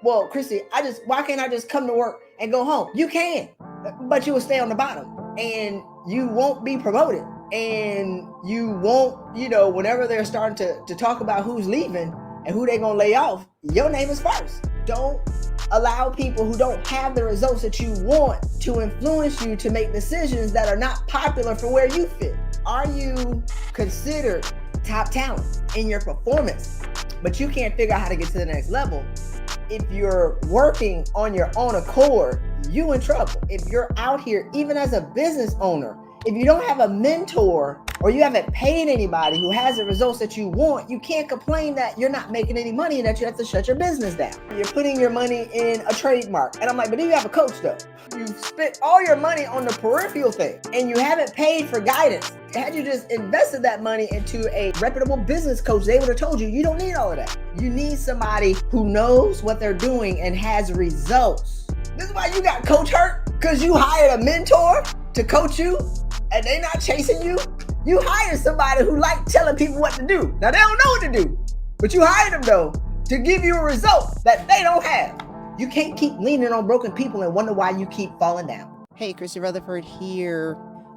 well, Christy, why can't I just come to work and go home? You can, but you will stay on the bottom and you won't be promoted. And you won't, whenever they're starting to talk about who's leaving and who they're going to lay off, your name is first. Don't allow people who don't have the results that you want to influence you to make decisions that are not popular for where you fit. Are you considered top talent in your performance, but you can't figure out how to get to the next level? If you're working on your own accord, you in trouble. If you're out here, even as a business owner, if you don't have a mentor or you haven't paid anybody who has the results that you want, you can't complain that you're not making any money and that you have to shut your business down. You're putting your money in a trademark. And I'm like, but do you have a coach though? You've spent all your money on the peripheral thing and you haven't paid for guidance. Had you just invested that money into a reputable business coach, they would have told you, you don't need all of that. You need somebody who knows what they're doing and has results. This is why you got coach hurt, because you hired a mentor to coach you and they not chasing you. You hired somebody who liked telling people what to do. Now they don't know what to do, but you hired them though to give you a result that they don't have. You can't keep leaning on broken people and wonder why you keep falling down. Hey, Christy Rutherford here.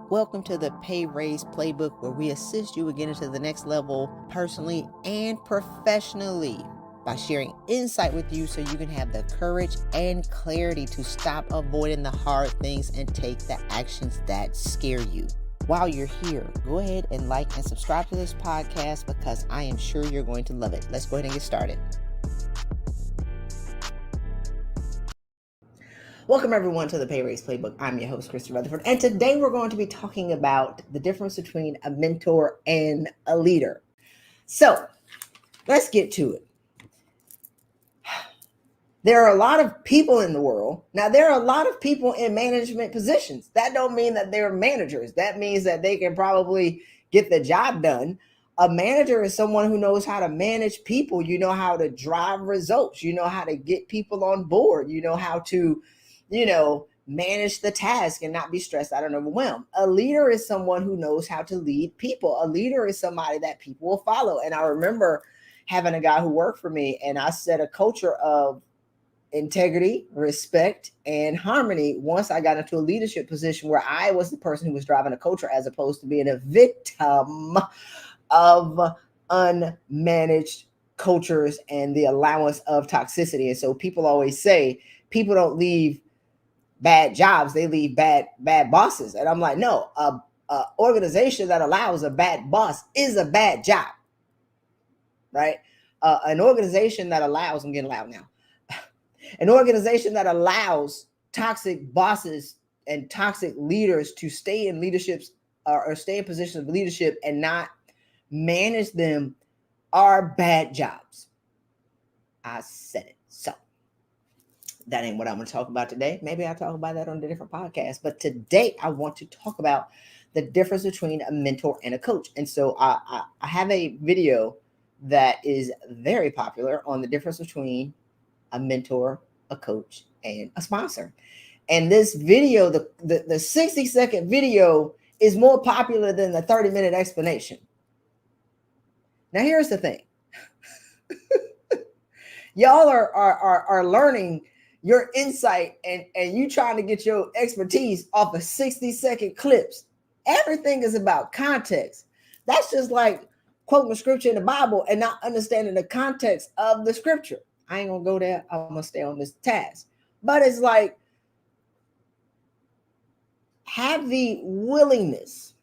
Welcome to the Pay Raise Playbook, where we assist you again into the next level personally and professionally by sharing insight with you so you can have the courage and clarity to stop avoiding the hard things and take the actions that scare you. While you're here, go ahead and like and subscribe to this podcast because I am sure you're going to love it. Let's go ahead and get started. Welcome everyone to the Pay Raise Playbook. I'm your host, Christy Rutherford, and today we're going to be talking about the difference between a mentor and a leader. So let's get to it. There are a lot of people in the world. Now, there are a lot of people in management positions. That don't mean that they're managers. That means that they can probably get the job done. A manager is someone who knows how to manage people. You know how to drive results. You know how to get people on board. You know how to, manage the task and not be stressed out and overwhelmed. A leader is someone who knows how to lead people. A leader is somebody that people will follow. And I remember having a guy who worked for me, and I set a culture of integrity, respect, and harmony once I got into a leadership position where I was the person who was driving a culture as opposed to being a victim of unmanaged cultures and the allowance of toxicity. And so people always say people don't leave bad jobs, they leave bad bosses. And I'm like, no, a organization that allows a bad boss is a bad job, right? An organization that allows, I'm getting loud now, an organization that allows toxic bosses and toxic leaders to stay in leaderships or stay in positions of leadership and not manage them are bad jobs. I said it. So that ain't what I'm going to talk about today. Maybe I'll talk about that on a different podcast. But today I want to talk about the difference between a mentor and a coach. And so I have a video that is very popular on the difference between a mentor, a coach, and a sponsor. And this video, the 60-second video is more popular than the 30-minute explanation. Now, here's the thing. Y'all are learning your insight and you trying to get your expertise off of 60-second clips. Everything is about context. That's just like quoting the scripture in the Bible and not understanding the context of the scripture. I ain't gonna go there. I'm gonna stay on this task. But it's like, have the willingness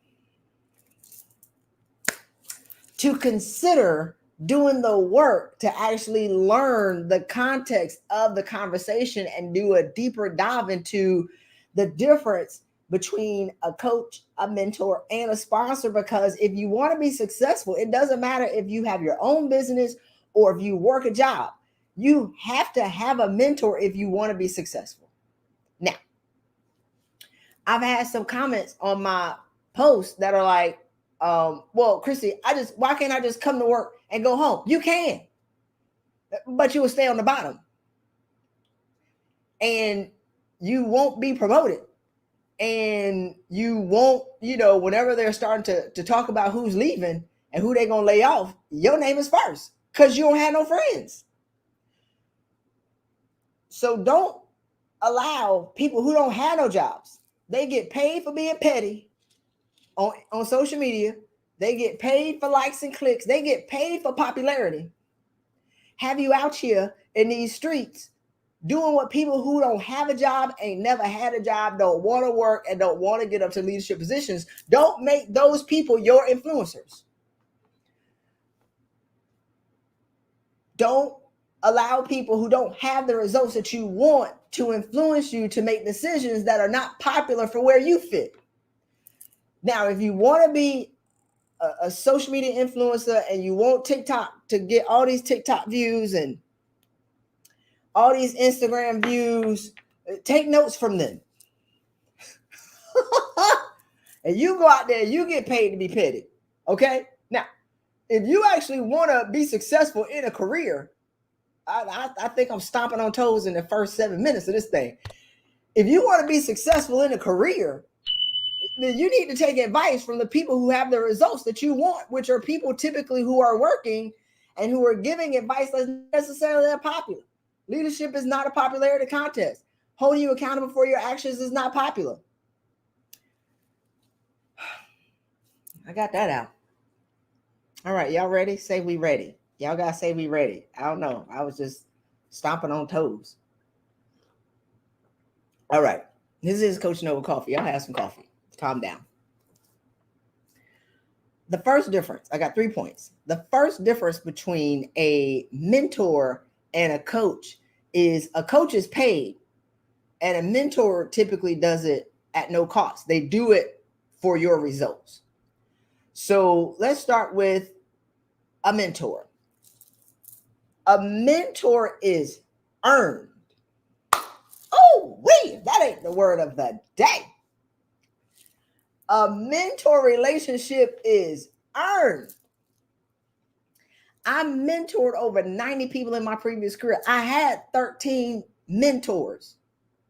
to consider doing the work to actually learn the context of the conversation and do a deeper dive into the difference between a coach, a mentor, and a sponsor. Because if you want to be successful, it doesn't matter if you have your own business or if you work a job. You have to have a mentor if you want to be successful. Now, I've had some comments on my posts that are like, well, Christy, why can't I just come to work and go home? You can, but you will stay on the bottom and you won't be promoted. And you won't, whenever they're starting to talk about who's leaving and who they're going to lay off, your name is first because you don't have no friends. So don't allow people who don't have no jobs. They get paid for being petty on social media. They get paid for likes and clicks. They get paid for popularity. Have you out here in these streets doing what people who don't have a job, ain't never had a job, don't want to work, and don't want to get up to leadership positions. Don't make those people your influencers. Don't allow people who don't have the results that you want to influence you to make decisions that are not popular for where you fit. Now, if you want to be a social media influencer and you want TikTok to get all these TikTok views and all these Instagram views, take notes from them. And you go out there, you get paid to be petty. Okay? Now, if you actually want to be successful in a career, I think I'm stomping on toes in the first 7 minutes of this thing. If you want to be successful in a career, then you need to take advice from the people who have the results that you want, which are people typically who are working and who are giving advice that's not necessarily that popular. Leadership is not a popularity contest. Holding you accountable for your actions is not popular. I got that out. All right, y'all ready? Say we ready. Y'all gotta say we ready. I don't know. I was just stomping on toes. All right. This is Coaching Over Coffee. Y'all have some coffee. Calm down. The first difference, I got 3 points. The first difference between a mentor and a coach is a coach is paid and a mentor typically does it at no cost. They do it for your results. So let's start with a mentor. A mentor is earned. Oh, wait, that ain't the word of the day. A mentor relationship is earned. I mentored over 90 people in my previous career. I had 13 mentors.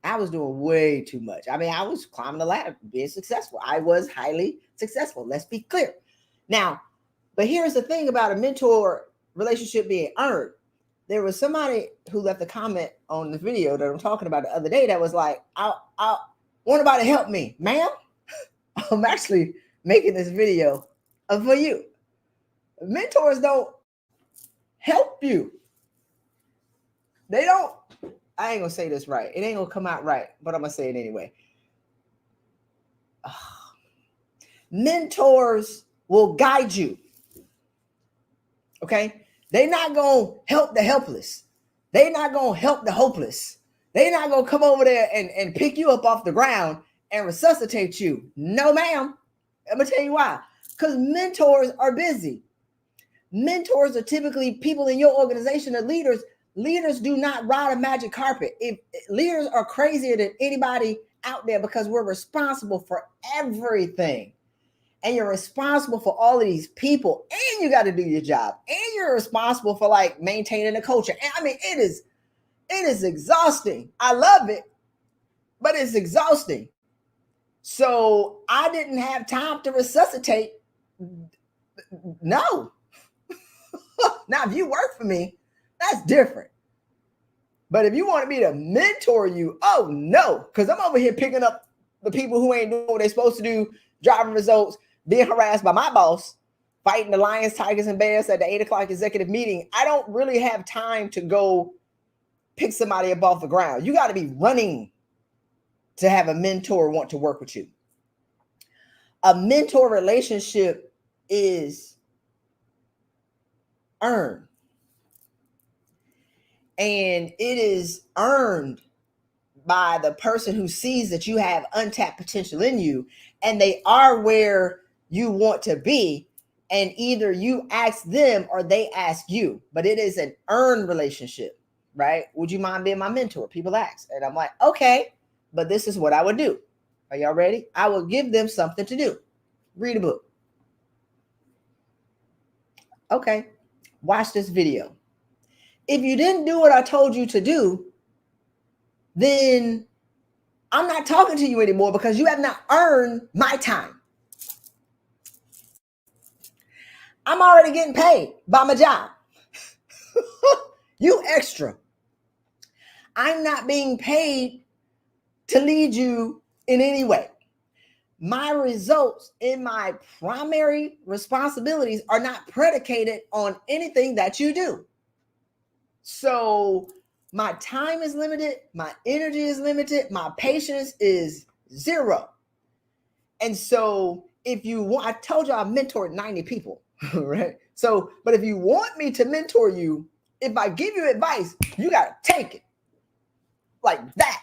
I was doing way too much. I mean, I was climbing the ladder, being successful. I was highly successful. Let's be clear. Now, but here's the thing about a mentor relationship being earned. There was somebody who left a comment on the video that I'm talking about the other day that was like, I want anybody to help me, ma'am. I'm actually making this video for you. Mentors don't help you. They don't, I ain't gonna say this right. It ain't gonna come out right, but I'm gonna say it anyway. Mentors will guide you. Okay? They're not gonna help the helpless. They're not gonna help the hopeless. They're not gonna come over there and pick you up off the ground and resuscitate you. No, ma'am. I'm gonna tell you why. Because mentors are busy. Mentors are typically people in your organization or leaders. Leaders do not ride a magic carpet. If leaders are crazier than anybody out there because we're responsible for everything. And you're responsible for all of these people, and you got to do your job, and you're responsible for like maintaining the culture. And I mean, it is exhausting. I love it, but it's exhausting. So I didn't have time to resuscitate. No. Now, if you work for me, that's different. But if you wanted me to mentor you, oh no, because I'm over here picking up the people who ain't doing what they're supposed to do, driving results, being harassed by my boss, fighting the lions, tigers, and bears at the 8 o'clock executive meeting. I don't really have time to go pick somebody up off the ground. You got to be running to have a mentor want to work with you. A mentor relationship is earned. And it is earned by the person who sees that you have untapped potential in you and they are where you want to be. And either you ask them or they ask you, but it is an earned relationship, right? Would you mind being my mentor? People ask. And I'm like, okay, but this is what I would do. Are y'all ready? I will give them something to do. Read a book. Okay, watch this video. If you didn't do what I told you to do, then I'm not talking to you anymore because you have not earned my time. I'm already getting paid by my job. You extra. I'm not being paid to lead you in any way. My results in my primary responsibilities are not predicated on anything that you do. So my time is limited, my energy is limited, my patience is zero. And so if you want, I told you I mentored 90 people, right? So, but if you want me to mentor you, if I give you advice, you got to take it like that.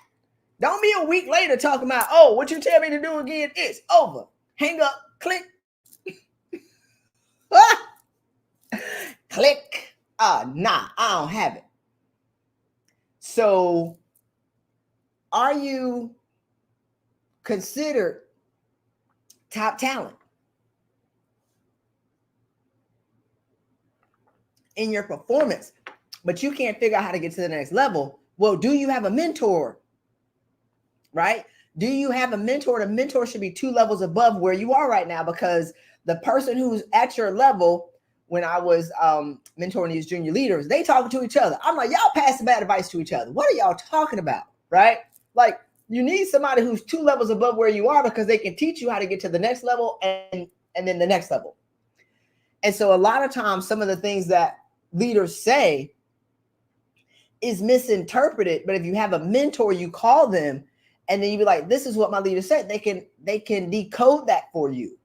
Don't be a week later talking about, oh, what you tell me to do again is over. Hang up, click. Click. Nah, I don't have it. So are you considered top talent in your performance, but you can't figure out how to get to the next level? Well, do you have a mentor? Right? Do you have a mentor? The mentor should be 2 levels above where you are right now, because the person who's at your level, when I was mentoring these junior leaders, they talking to each other. I'm like, y'all passing bad advice to each other. What are y'all talking about? Right? Like, you need somebody who's 2 levels above where you are, because they can teach you how to get to the next level and then the next level. And so a lot of times, some of the things that leaders say is misinterpreted. But if you have a mentor, you call them, and then you be like, this is what my leader said. They can decode that for you.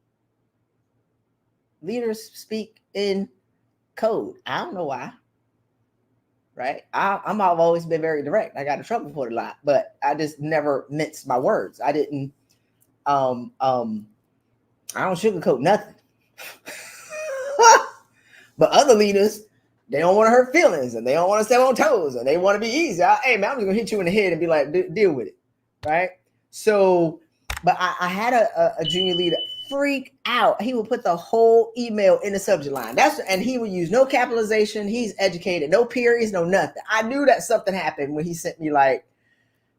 Leaders speak in code. I don't know why. Right? I've always been very direct. I got in trouble for it a lot, but I just never minced my words. I didn't I don't sugarcoat nothing. But other leaders, they don't want to hurt feelings, and they don't want to step on toes, and they want to be easy. Hey man, I'm just gonna hit you in the head and be like, deal with it. Right? So, but I had a junior leader freak out. He would put the whole email in the subject line. And he would use no capitalization. He's educated, no periods, no nothing. I knew that something happened when he sent me like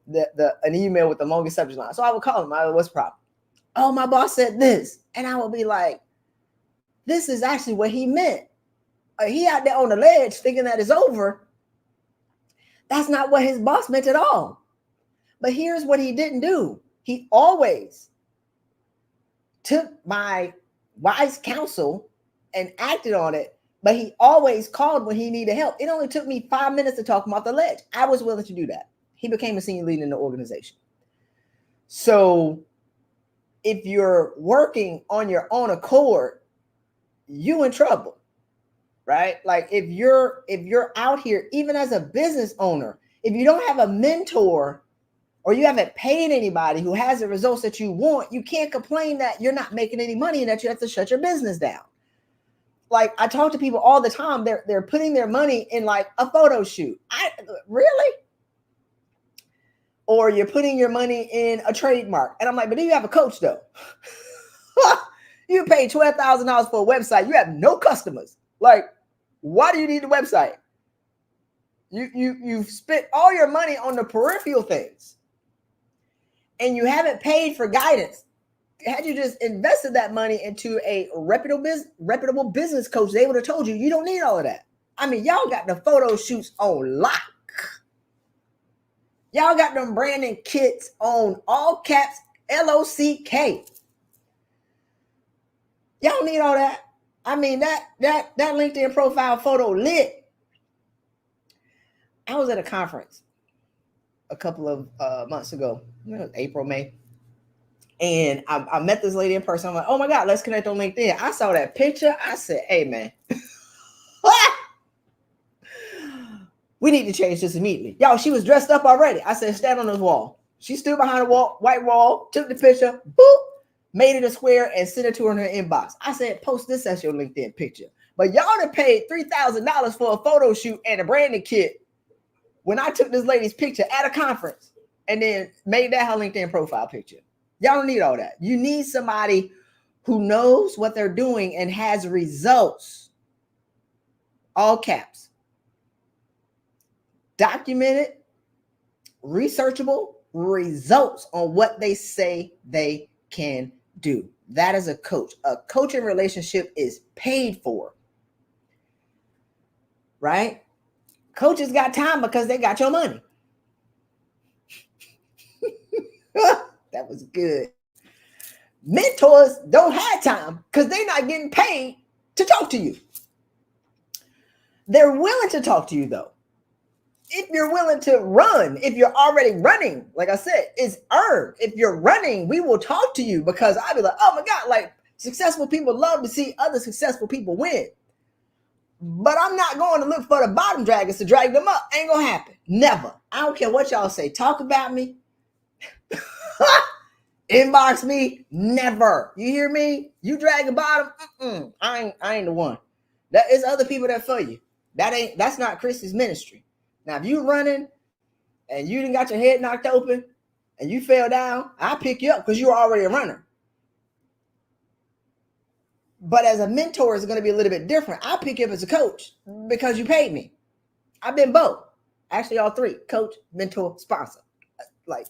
an email with the longest subject line. So I would call him. What's the problem? Oh, my boss said this. And I would be like, this is actually what he meant. He out there on the ledge thinking that it's over. That's not what his boss meant at all. But here's what he didn't do. He always took my wise counsel and acted on it, but he always called when he needed help. It only took me 5 minutes to talk him off the ledge. I was willing to do that. He became a senior leader in the organization. So if you're working on your own accord, you in trouble, right? Like if you're out here, even as a business owner, if you don't have a mentor, or you haven't paid anybody who has the results that you want, you can't complain that you're not making any money and that you have to shut your business down. Like I talk to people all the time, they're putting their money in like a photo shoot. Really? Or you're putting your money in a trademark. And I'm like, but do you have a coach though? You paid $12,000 for a website. You have no customers. Like, why do you need the website? You've spent all your money on the peripheral things, and you haven't paid for guidance. Had you just invested that money into a reputable business coach, they would have told you you don't need all of that. I mean, y'all got the photo shoots on lock. Y'all got them branding kits on all caps, LOCK. Y'all need all that. I mean, that LinkedIn profile photo lit. I was at a conference a couple of months ago, April, May. And I met this lady in person. I'm like, oh my God, let's connect on LinkedIn. I saw that picture. I said, hey, man, we need to change this immediately. Y'all, she was dressed up already. I said, stand on this wall. She stood behind the wall, white wall, took the picture, boop, made it a square and sent it to her in her inbox. I said, post this as your LinkedIn picture. But y'all done paid $3,000 for a photo shoot and a branding kit when I took this lady's picture at a conference and then made that her LinkedIn profile picture. Y'all don't need all that. You need somebody who knows what they're doing and has results. All caps. Documented, researchable results on what they say they can do. That is a coach. A coaching relationship is paid for. Right? Coaches got time because they got your money. That was good. Mentors don't have time because they're not getting paid to talk to you. They're willing to talk to you though. If you're willing to run, if you're already running, like I said, it's earned. If you're running, we will talk to you because I'll be like, oh my God, like successful people love to see other successful people win. But I'm not going to look for the bottom dragons to drag them up. Ain't gonna happen. Never. I don't care what y'all say. Talk about me. Inbox me. Never. You hear me? You drag the bottom. I ain't the one. That is other people that for you. That's not Christy's ministry. Now, if you running and you didn't got your head knocked open and you fell down, I'll pick you up because you're already a runner. But as a mentor, it's going to be a little bit different. I'll pick you up as a coach because you paid me. I've been both. Actually, all three: coach, mentor, sponsor. Like,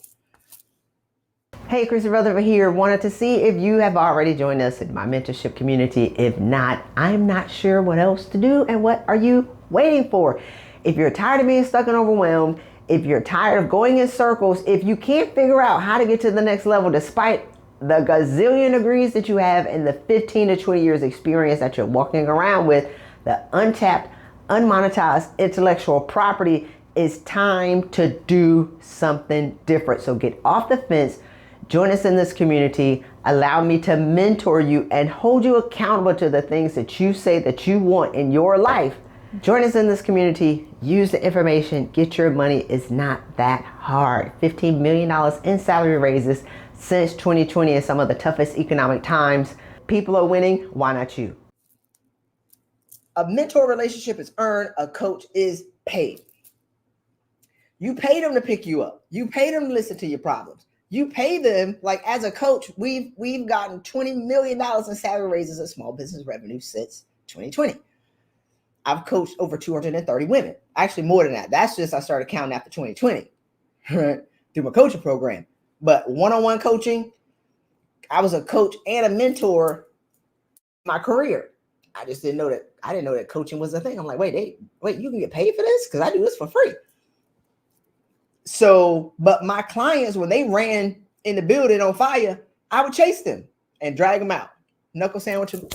hey, Christy, Rutherford here. Wanted to see if you have already joined us in my mentorship community. If not, I'm not sure what else to do and what are you waiting for. If you're tired of being stuck and overwhelmed, if you're tired of going in circles, if you can't figure out how to get to the next level despite the gazillion degrees that you have and the 15 to 20 years experience that you're walking around with, the untapped, unmonetized intellectual property, it's time to do something different. So get off the fence, join us in this community, allow me to mentor you and hold you accountable to the things that you say that you want in your life. Join us in this community, use the information, get your money. It's not that hard. $15 million in salary raises since 2020 in some of the toughest economic times. People are winning, why not you? A mentor relationship is earned, a coach is paid. You pay them to pick you up. You pay them to listen to your problems. You pay them, like as a coach, we've gotten $20 million in salary raises in small business revenue since 2020. I've coached over 230 women. Actually, more than that. That's just I started counting after 2020, right? Through my coaching program. But one-on-one coaching, I was a coach and a mentor in my career. I just didn't know that. I didn't know that coaching was a thing. I'm like, wait, you can get paid for this? Because I do this for free. So, but my clients, when they ran in the building on fire, I would chase them and drag them out. Knuckle sandwich them.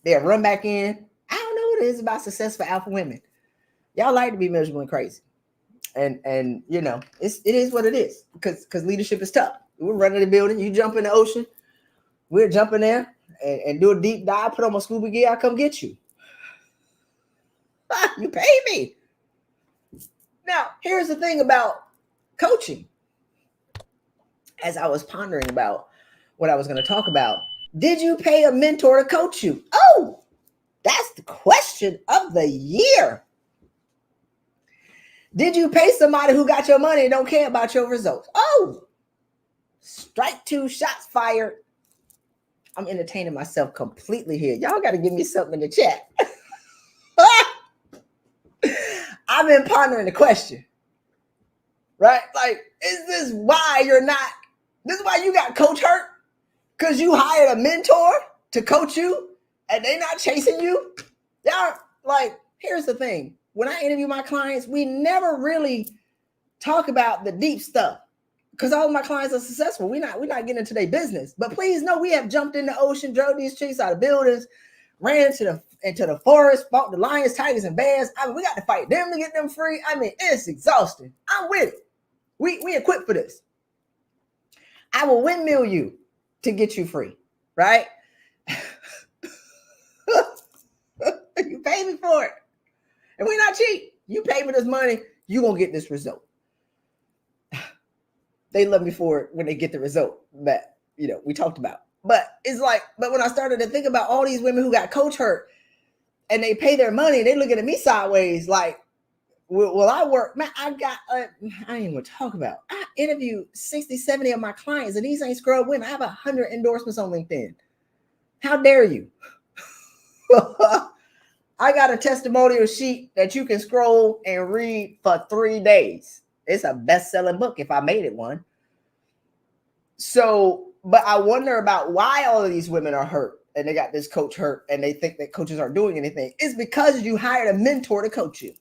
They'll run back in. I don't know what it is about successful alpha women. Y'all like to be miserable and crazy. And you know, it is what it is because leadership is tough. We're running the building. You jump in the ocean. We're jumping there and do a deep dive. Put on my scuba gear. I come get you. You pay me. Now, here's the thing about coaching. As I was pondering about what I was going to talk about, did you pay a mentor to coach you? Oh, that's the question of the year. Did you pay somebody who got your money and don't care about your results? Oh, strike two, shots fired. I'm entertaining myself completely here. Y'all got to give me something in the chat. I've been pondering the question, right? Like, is this why you're not, this is why you got coach hurt? Because you hired a mentor to coach you and they not chasing you? Y'all, like, here's the thing. When I interview my clients, we never really talk about the deep stuff because all of my clients are successful. We're not getting into their business. But please know we have jumped in the ocean, drove these chicks out of buildings, ran into the forest, fought the lions, tigers, and bears. I mean, we got to fight them to get them free. I mean, it's exhausting. I'm with it. We equipped for this. I will windmill you to get you free, right? You pay me for it. And we're not cheap. You pay me this money, you're going to get this result. They love me for it when they get the result that, you know, we talked about. But it's like, but when I started to think about all these women who got coach hurt and they pay their money, they looking at me sideways like, well, I work, man, I ain't even going to talk about. I interviewed 60, 70 of my clients and these ain't scrub women. I have 100 endorsements on LinkedIn. How dare you? I got a testimonial sheet that you can scroll and read for 3 days. It's a best-selling book if I made it one. So, but I wonder about why all of these women are hurt and they got this coach hurt and they think that coaches aren't doing anything. It's because you hired a mentor to coach you.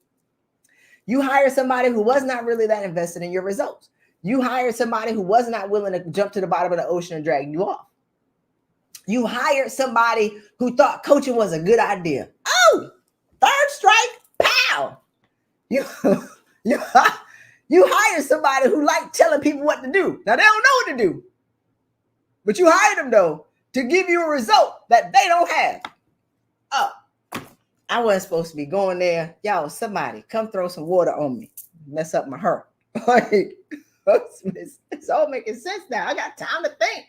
You hired somebody who was not really that invested in your results. You hired somebody who was not willing to jump to the bottom of the ocean and drag you off. You hired somebody who thought coaching was a good idea. Oh, third strike, pow. You, you, you hired somebody who liked telling people what to do. Now, they don't know what to do. But you hired them, though, to give you a result that they don't have. Oh, I wasn't supposed to be going there. Y'all, somebody come throw some water on me. Mess up my hair. Like, it's all making sense now. I got time to think.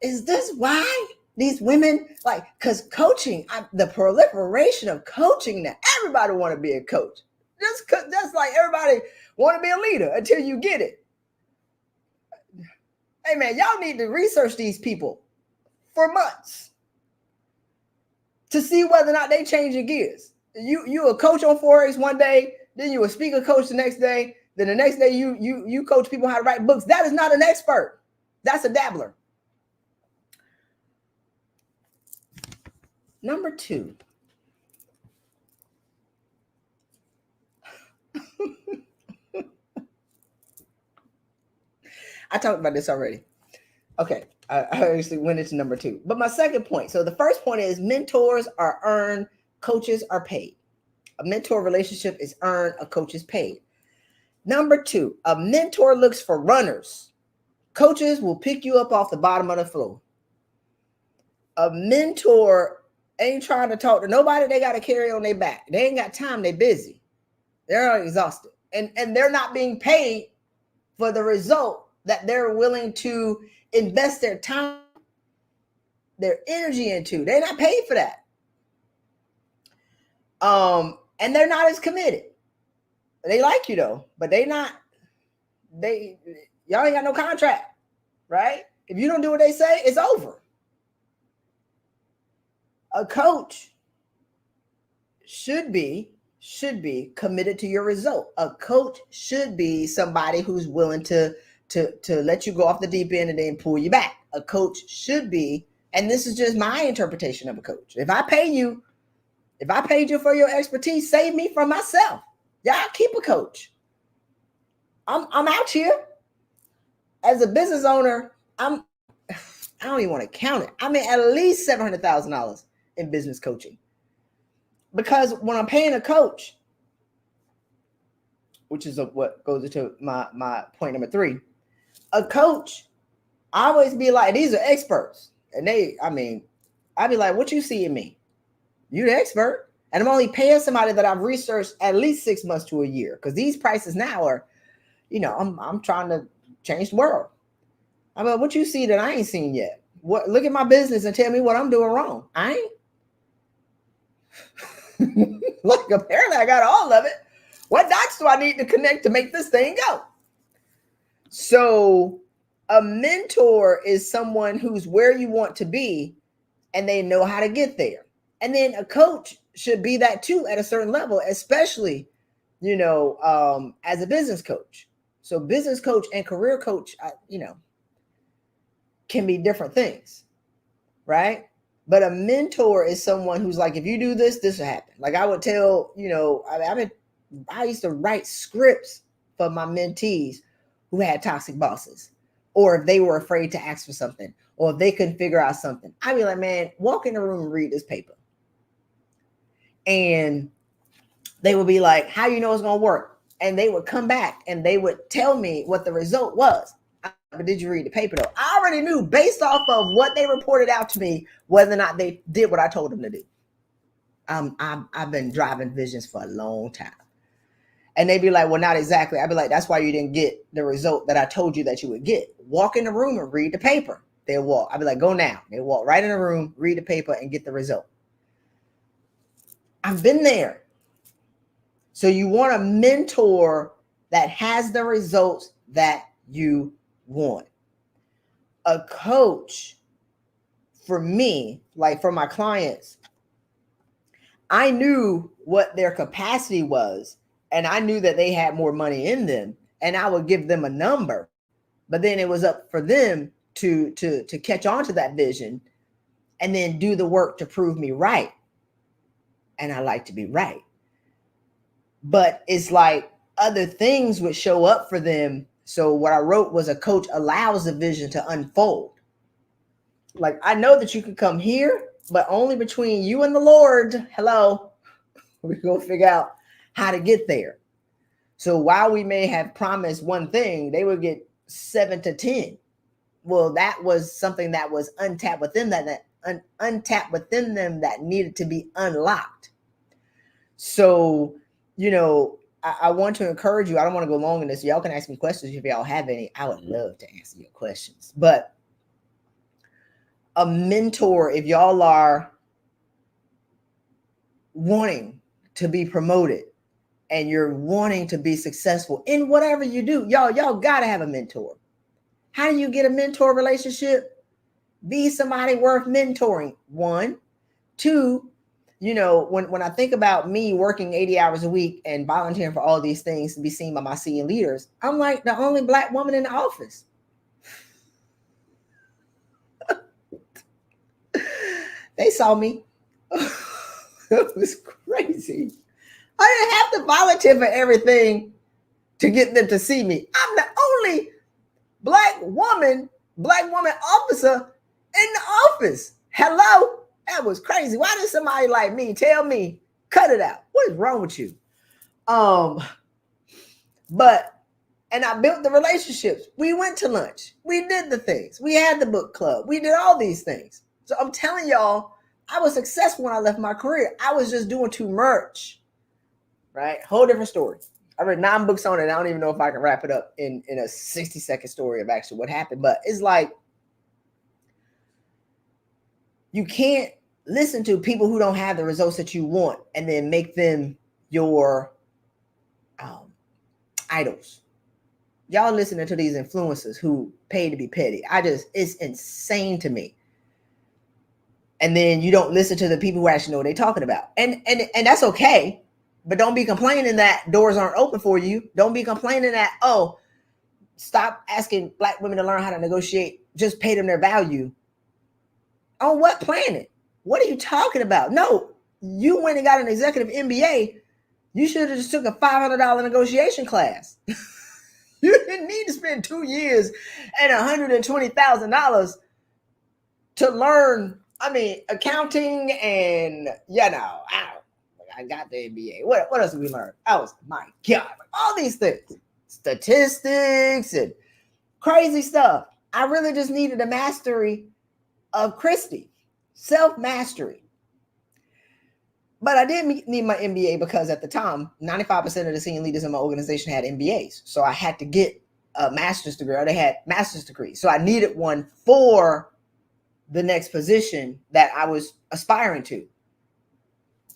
Is this why these women, like, because coaching, the proliferation of coaching now, everybody want to be a coach. Just like everybody want to be a leader until you get it. Hey, man, y'all need to research these people for months to see whether or not they changing gears. You a coach on Forex one day, then you a speaker coach the next day, then the next day you coach people how to write books. That is not an expert. That's a dabbler. Number 2. I talked about this already. Okay, I actually went into number 2. But my second point, so the first point is mentors are earned, coaches are paid. A mentor relationship is earned, a coach is paid. Number 2, a mentor looks for runners. Coaches will pick you up off the bottom of the floor. A mentor ain't trying to talk to nobody they got to carry on their back. They ain't got time. They busy. They're exhausted. And they're not being paid for the result that they're willing to invest their time, their energy into. They're not paid for that. And they're not as committed. They like you though, but y'all ain't got no contract, right? If you don't do what they say, it's over. A coach should be committed to your result. A coach should be somebody who's willing to let you go off the deep end and then pull you back. A coach should be, and this is just my interpretation of a coach. If I paid you for your expertise, save me from myself. Y'all keep a coach. I'm out here as a business owner. I don't even want to count it. I mean, at least $700,000 in business coaching. Because when I'm paying a coach, which is what goes into my point number 3, a coach, I always be like, these are experts. And I'd be like, what you see in me? You the expert. And I'm only paying somebody that I've researched at least 6 months to a year. Because these prices now are, I'm trying to change the world. I mean, what you see that I ain't seen yet? Look at my business and tell me what I'm doing wrong. I ain't. Like, apparently I got all of it. What dots do I need to connect to make this thing go? So a mentor is someone who's where you want to be and they know how to get there. And then a coach should be that too at a certain level, especially, as a business coach. So business coach and career coach, can be different things, right? But a mentor is someone who's like, if you do this, this will happen. Like I would tell, I used to write scripts for my mentees who had toxic bosses, or if they were afraid to ask for something, or if they couldn't figure out something. I'd be like, man, walk in the room and read this paper. And they would be like, how you know it's going to work? And they would come back and they would tell me what the result was. But did you read the paper though? I already knew based off of what they reported out to me, whether or not they did what I told them to do. I've been driving visions for a long time. And they'd be like, well, not exactly. I'd be like, that's why you didn't get the result that I told you that you would get. Walk in the room and read the paper. They'll walk. I'd be like, go now. They walk right in the room, read the paper and get the result. I've been there. So you want a mentor that has the results that you want. A coach, for me, like for my clients, I knew what their capacity was, and I knew that they had more money in them, and I would give them a number. But then it was up for them to catch on to that vision and then do the work to prove me right. And I like to be right. But it's like other things would show up for them So what I wrote was a coach allows the vision to unfold. Like, I know that you can come here, but only between you and the Lord. Hello. We're going to figure out how to get there. So while we may have promised one thing, they would get 7 to 10. Well, that was something that was untapped within untapped within them that needed to be unlocked. So, I want to encourage you. I don't want to go long in this. Y'all can ask me questions if y'all have any. I would love to answer your questions. But a mentor, if y'all are wanting to be promoted and you're wanting to be successful in whatever you do, y'all got to have a mentor. How do you get a mentor relationship? Be somebody worth mentoring. 1, 2, when I think about me working 80 hours a week and volunteering for all these things to be seen by my senior leaders, I'm like the only Black woman in the office. They saw me. It was crazy. I didn't have to volunteer for everything to get them to see me. I'm the only black woman officer in the office. Hello? That was crazy. Why did somebody like me tell me, cut it out? What is wrong with you? And I built the relationships. We went to lunch. We did the things. We had the book club. We did all these things. So I'm telling y'all, I was successful when I left my career. I was just doing too much, right? Whole different story. I read 9 books on it. I don't even know if I can wrap it up in a 60-second story of actually what happened. But it's like, you can't listen to people who don't have the results that you want and then make them your idols. Y'all listening to these influencers who pay to be petty. It's insane to me. And then you don't listen to the people who actually know what they're talking about. And that's okay. But don't be complaining that doors aren't open for you. Don't be complaining that, stop asking Black women to learn how to negotiate. Just pay them their value. On what planet? What are you talking about? No, you went and got an executive MBA. You should have just took a $500 negotiation class. You didn't need to spend 2 years and $120,000 to learn, accounting and, I got the MBA. What else did we learn? My God, all these things, statistics and crazy stuff. I really just needed a mastery of Christy, self-mastery. But I didn't need my MBA because at the time, 95% of the senior leaders in my organization had MBAs. So I had to get a master's degree, or they had master's degrees. So I needed one for the next position that I was aspiring to.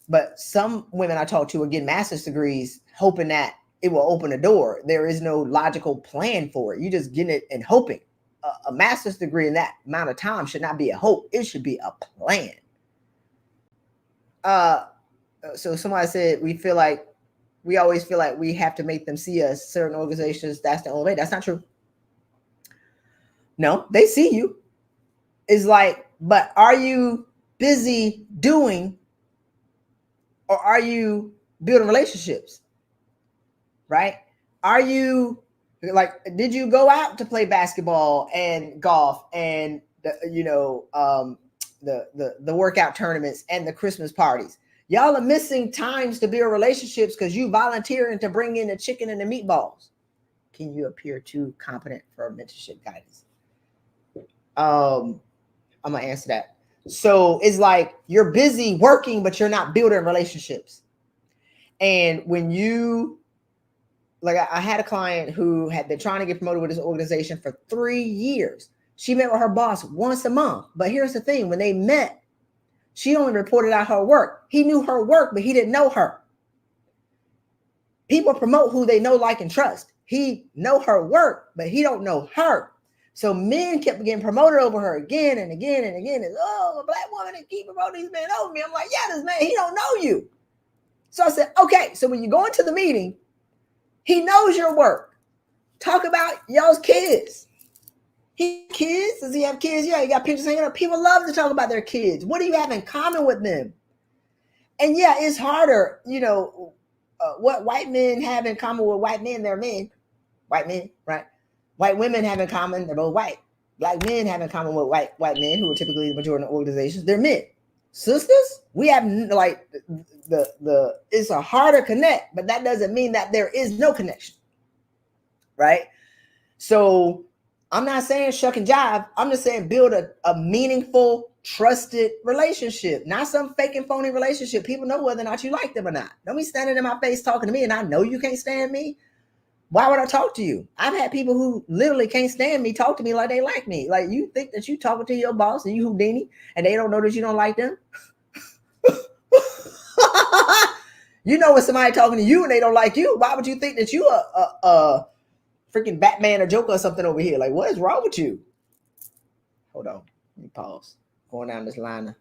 But some women I talked to were getting master's degrees, hoping that it will open a door. There is no logical plan for it. You just getting it and hoping. A master's degree in that amount of time should not be a hope. It should be a plan. So somebody said we always feel like we have to make them see us. Certain organizations, that's the only way. That's not true. No, they see you. It's like, but are you busy doing, or are you building relationships? Right? Are you did you go out to play basketball and golf and the workout tournaments and the Christmas parties? Y'all are missing times to build relationships because you volunteering to bring in the chicken and the meatballs. Can you appear too competent for mentorship guidance? I'm gonna answer that. So it's like you're busy working, but you're not building relationships. And when you I had a client who had been trying to get promoted with this organization for 3 years. She met with her boss once a month. But here's the thing. When they met, she only reported out her work. He knew her work, but he didn't know her. People promote who they know, like, and trust. He know her work, but he don't know her. So men kept getting promoted over her again and again and again. And, a Black woman that keep promoting these men over me. I'm like, yeah, this man, he don't know you. So I said, okay, so when you go into the meeting, he knows your work. Talk about y'all's kids. He kids? Does he have kids? Yeah, he got pictures hanging up. People love to talk about their kids. What do you have in common with them? And yeah, it's harder. What white men have in common with white men, they're men. White men, right? White women have in common, they're both white. Black men have in common with white men who are typically the majority of organizations, they're men. Sisters, we have like the it's a harder connect, but that doesn't mean that there is no connection, right? So I'm not saying shuck and jive. I'm just saying build a meaningful, trusted relationship, not some fake and phony relationship. People know whether or not you like them or not. Don't be standing in my face talking to me and I know you can't stand me. Why would I talk to you? I've had people who literally can't stand me talk to me like they like me. Like, you think that you talking to your boss and you Houdini and they don't know that you don't like them? You know when somebody talking to you and they don't like you, why would you think that you a freaking Batman or Joker or something over here? Like, what is wrong with you? Hold on. Let me pause. Going down this line of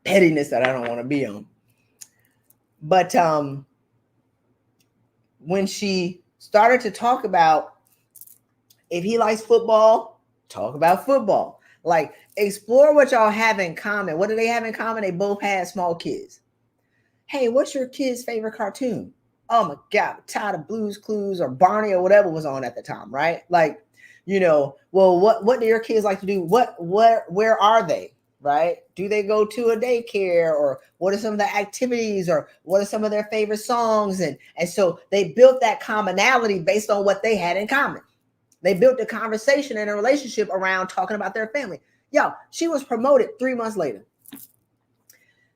pettiness that I don't want to be on. But when she started to talk about if he likes football, talk about football. Like, explore what y'all have in common. What do they have in common? They both had small kids. Hey, what's your kid's favorite cartoon? Oh my God, I'm tired of Blue's Clues or Barney or whatever was on at the time, right? Like, well, what do your kids like to do? Where are they? Right? Do they go to a daycare, or what are some of the activities, or what are some of their favorite songs? And so they built that commonality based on what they had in common. They built a conversation and a relationship around talking about their family. Yo, she was promoted 3 months later.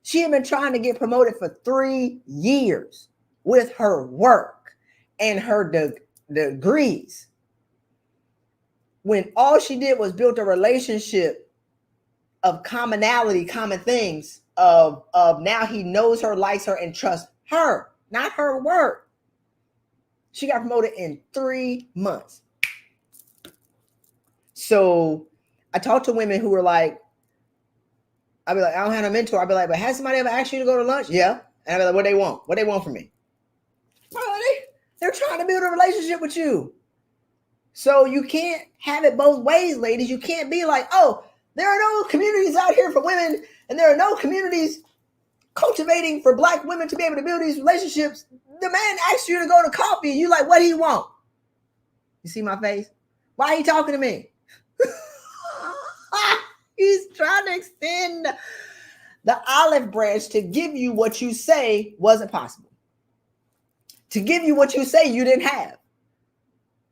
She had been trying to get promoted for 3 years with her work and her degrees, when all she did was build a relationship of commonality, common things, of now he knows her, likes her, and trusts her, not her work. She got promoted in 3 months. So I talked to women who were like, I'd be like, I don't have a mentor. I'd be like, but has somebody ever asked you to go to lunch? Yeah. And I'd be like, what they want? What they want from me? They're trying to build a relationship with you. So you can't have it both ways, ladies. You can't be like, oh, there are no communities out here for women, and there are no communities cultivating for Black women to be able to build these relationships. The man asked you to go to coffee. You like, what do you want? You see my face? Why are you talking to me? He's trying to extend the olive branch to give you what you say wasn't possible. To give you what you say you didn't have.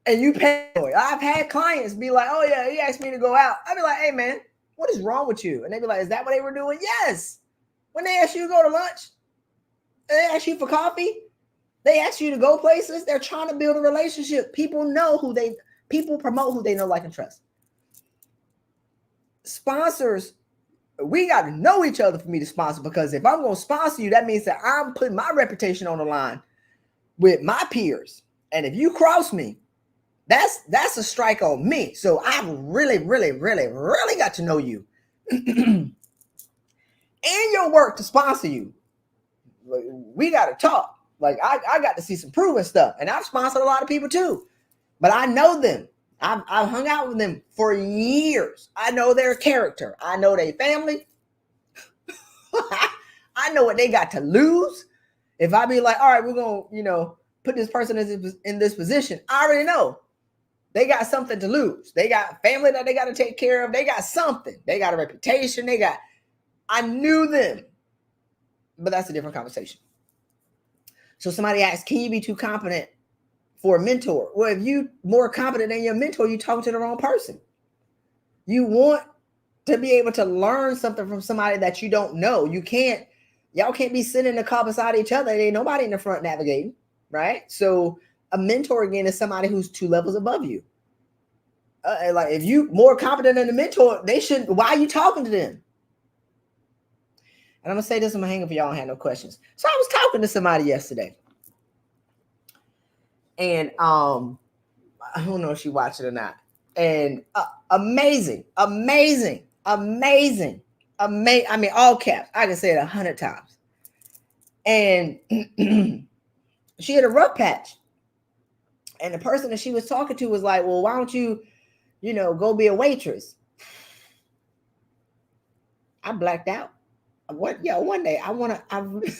And you pay for it. I've had clients be like, oh yeah, he asked me to go out. I'd be like, hey man, what is wrong with you? And they'd be like, is that what they were doing? Yes. When they ask you to go to lunch, they ask you for coffee, they ask you to go places, they're trying to build a relationship. People promote who they know, like, and trust. Sponsors, we got to know each other for me to sponsor, because if I'm going to sponsor you, that means that I'm putting my reputation on the line with my peers. And if you cross me, that's a strike on me. So I've really, really, really, really got to know you and your work to sponsor you. We got to talk. Like, I got to see some proven stuff. And I've sponsored a lot of people too, but I know them. I've hung out with them for years. I know their character. I know their family. I know what they got to lose. If I be like, all right, we're going to, put this person in this position, I already know they got something to lose. They got family that they got to take care of. They got something. They got a reputation. I knew them, but that's a different conversation. So somebody asked, can you be too competent for a mentor? Well, if you more competent than your mentor, you talking to the wrong person. You want to be able to learn something from somebody that you don't know. Y'all can't be sitting in the car beside each other. There ain't nobody in the front navigating, right? So a mentor, again, is somebody who's 2 levels above you. Like, if you more competent than the mentor, why are you talking to them? And I'm going to say this, I'm going to hang up for y'all and have no questions. So I was talking to somebody yesterday. And I don't know if she watched it or not. And amazing. I mean, all caps. I can say it 100 times. And she had a rough patch. And the person that she was talking to was like, well, why don't you, go be a waitress? I blacked out. One day I really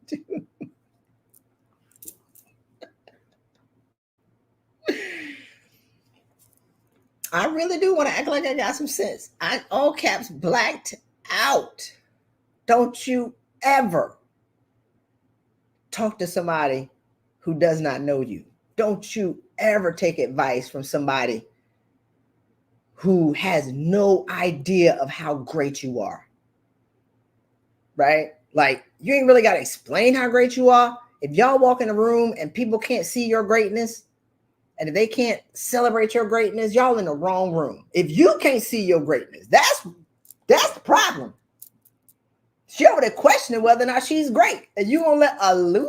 do. I really do want to act like I got some sense. I all caps blacked out. Don't you ever talk to somebody who does not know you. Don't you ever take advice from somebody who has no idea of how great you are. Right? Like, you ain't really got to explain how great you are. If y'all walk in a room and people can't see your greatness, and if they can't celebrate your greatness, y'all in the wrong room. If you can't see your greatness, that's the problem. She over there questioning whether or not she's great. And you gonna let a loser?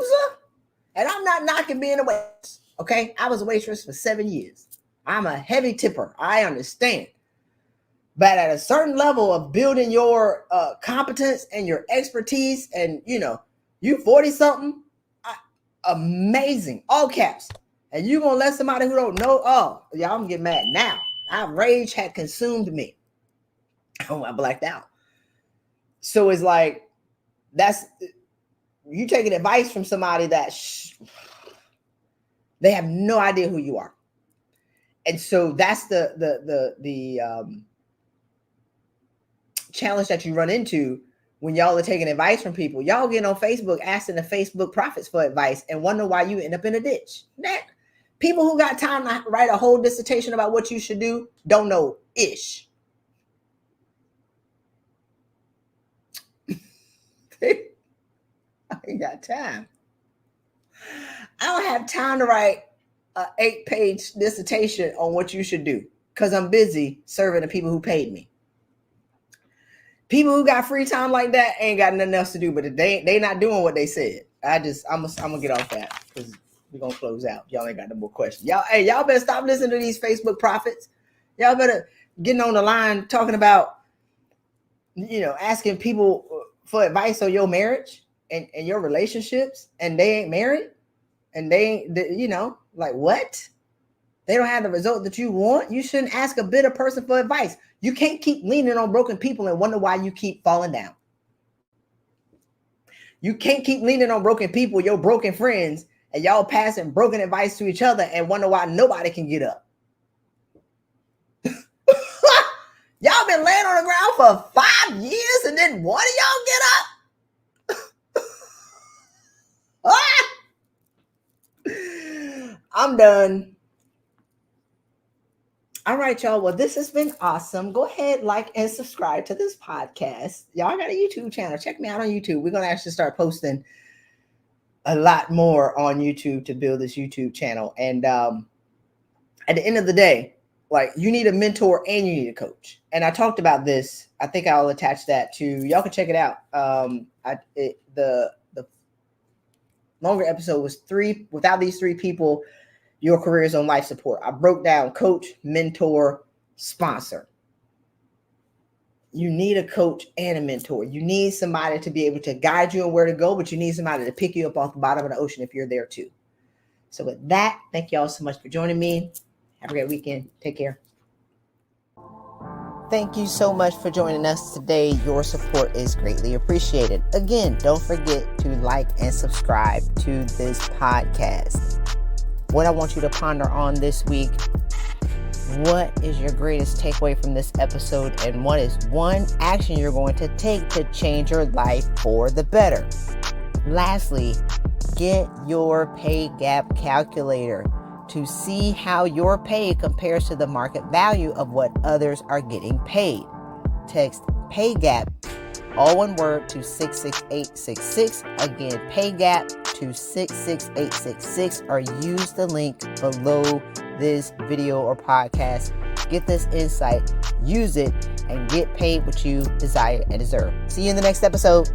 And I'm not knocking being a waitress. Okay, I was a waitress for 7 years. I'm a heavy tipper. I understand. But at a certain level of building your competence and your expertise, and you 40 something, amazing, all caps. And you gonna let somebody who don't know? Oh, y'all, I'm getting mad now. Rage had consumed me. Oh, I blacked out. So it's like, that's you taking advice from somebody that they have no idea who you are. And so that's the challenge that you run into when y'all are taking advice from people. Y'all get on Facebook asking the Facebook prophets for advice and wonder why you end up in a ditch. People who got time to write a whole dissertation about what you should do don't know ish. I ain't got time. I don't have time to write an 8-page dissertation on what you should do because I'm busy serving the people who paid me. People who got free time like that ain't got nothing else to do, but they not doing what they said. I'm gonna get off that because we're gonna close out. Y'all ain't got no more questions. Y'all better stop listening to these Facebook prophets. Y'all better getting on the line talking about, asking people for advice on your marriage and your relationships, and they ain't married, and they like what? They don't have the result that you want. You shouldn't ask a bitter person for advice. You can't keep leaning on broken people and wonder why you keep falling down. You can't keep leaning on broken people, your broken friends, and y'all passing broken advice to each other and wonder why nobody can get up. Y'all been laying on the ground for 5 years and then one of y'all get up? I'm done. All right, y'all. Well, this has been awesome. Go ahead, like, and subscribe to this podcast. Y'all got a YouTube channel. Check me out on YouTube. We're going to actually start posting a lot more on YouTube to build this YouTube channel. And at the end of the day, like, you need a mentor and you need a coach. And I talked about this. I think I'll attach that to, y'all can check it out. The longer episode was 3, without these 3 people, your career is on life support. I broke down coach, mentor, sponsor. You need a coach and a mentor. You need somebody to be able to guide you on where to go, but you need somebody to pick you up off the bottom of the ocean if you're there too. So with that, thank you all so much for joining me. Have a great weekend. Take care. Thank you so much for joining us today. Your support is greatly appreciated. Again, don't forget to like and subscribe to this podcast. What I want you to ponder on this week: what is your greatest takeaway from this episode, and what is one action you're going to take to change your life for the better? Lastly, get your pay gap calculator to see how your pay compares to the market value of what others are getting paid. Text pay gap, all one word, to 66866. Again, pay gap to 66866, or use the link below this video or podcast. Get this insight, use it, and get paid what you desire and deserve. See you in the next episode.